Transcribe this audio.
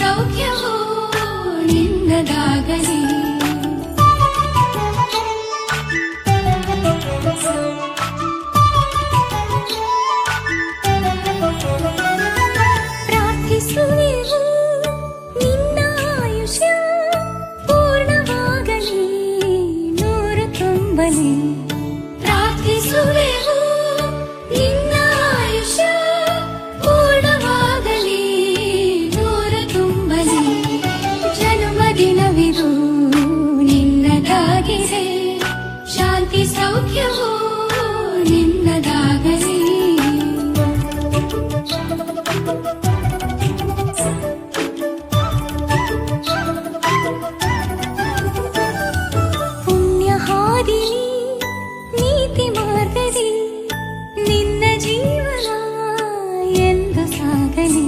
ಸೌಖ್ಯವೋ ನಿನ್ನದಾಗಲಿ. ಪ್ರಾರ್ಥಿಸುವೆವು ನಿನ್ನ ಆಯುಷ್ಯ ಪೂರ್ಣವಾಗಲಿ, ನೂರು ತುಂಬಲಿ. ಪ್ರಾರ್ಥಿಸುವೆವು ನಿನ್ನ ಆಯುಷ್ಯ ಪೂರ್ಣವಾಗಲಿ, ನೂರು ತುಂಬಲಿ. ಜನ್ಮದಿನವಿದು ನಿನ್ನದಾಗಿದೆ, ಶಾಂತಿ ಸೌಖ್ಯವೋ ನಿನ್ನದಾಗಲಿ. ಪುಣ್ಯ ಹಾದಿಲಿ ನೀತಿ ಮಾರ್ಗದಿ ನಿನ್ನ ಜೀವನ ಎಂದು ಸಾಗಲಿ.